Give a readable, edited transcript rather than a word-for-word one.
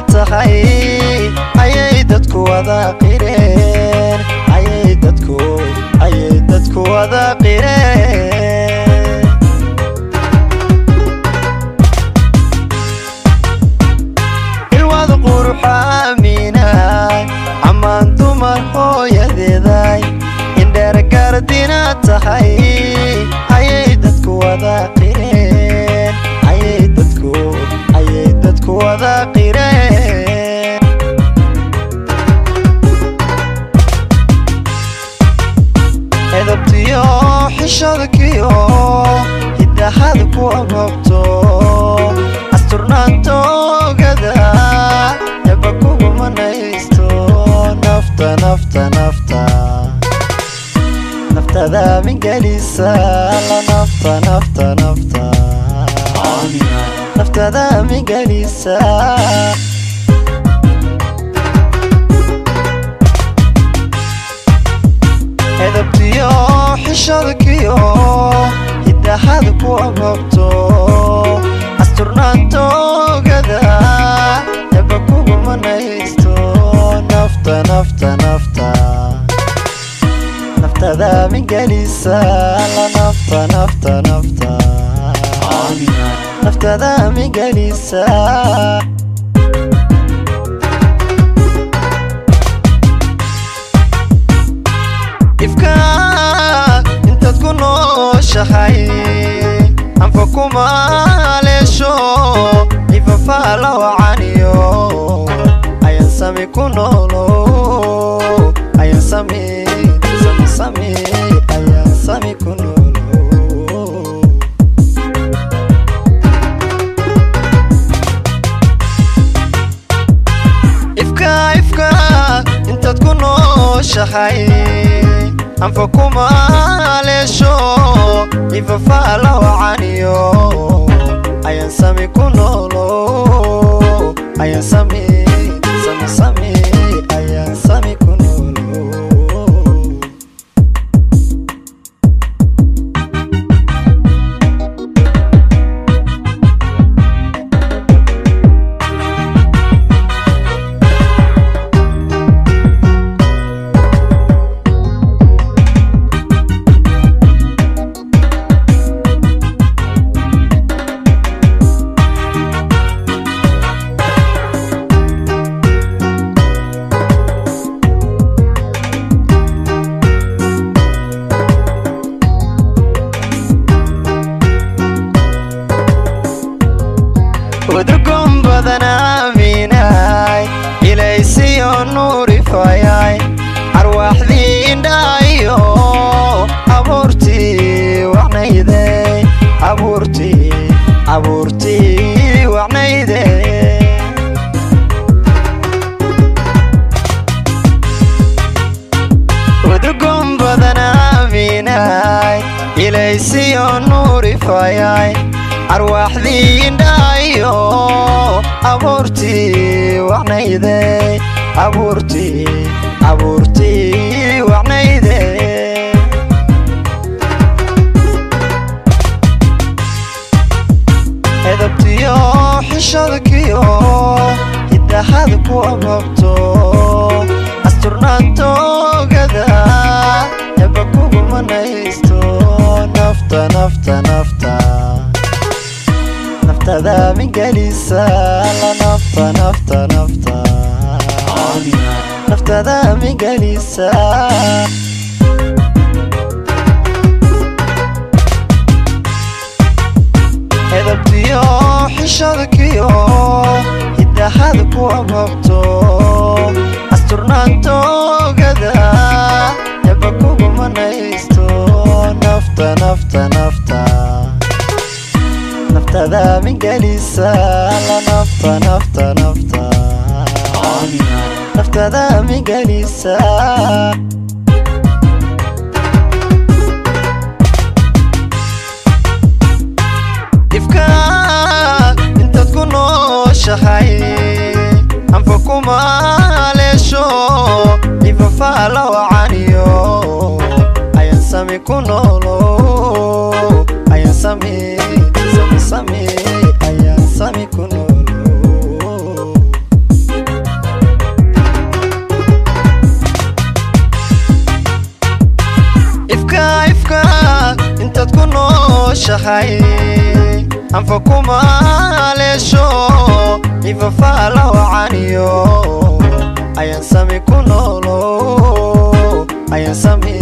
tahay ayay dadku wada qireen ayay dadku wada qireen ilwada quruxa aaminay amaan dumar hooyadeeday indheer gardina tahay ayay dadku wada qireen ayay dadku wada qireen edabtiyo xishadkiyo hidahada ku ababto asturnaantogada eba kugu manaysto naftada min gelisa la naftada min gelisa edabtiyo xishadkiyo hidahada ku ababto asturnaantogada eba kugu manaysto naftada min gelisa la naftada min gelisa ifka intaad ku nooshahay anfa kuma leesho ifafaala wacaniyo ayan sami ku noolo ayan sami ayan sami ku noolo ifka intaad ku nooshahay anfa kuma leesho ifafaala wacaniyo ayan sami ku noolo ayan sami ayan sami ku noolo ودركم بدنا ميناي إليسيو نوري فاياي أرواح ذي دايو أبورتي وعنيدي أبورتي وعنيدي ودركم بدنا ميناي إليسيو نوري فاياي أرواح ذي دايو أبورتي وعنيدي أبورتي وعنيدي edabtiyo xishadkiyo hidahada ku ababto asturnaantogada eba kugu manaysto naftada min gelisa la naftada min gelisa edabtiyo xishadkiyo hidahada ku ababto asturnaantogada eba kugu manaysto naftada min gelisa la naftada min gelisa ifka intaad ku nooshahay anfa kuma leesho ifafaala wacaniyo ayan sami ku noolo ayan sami ayan sami ku noolo yahay anfakuma leesho ifafala wacaniyo ayan sami kunolo ayan sami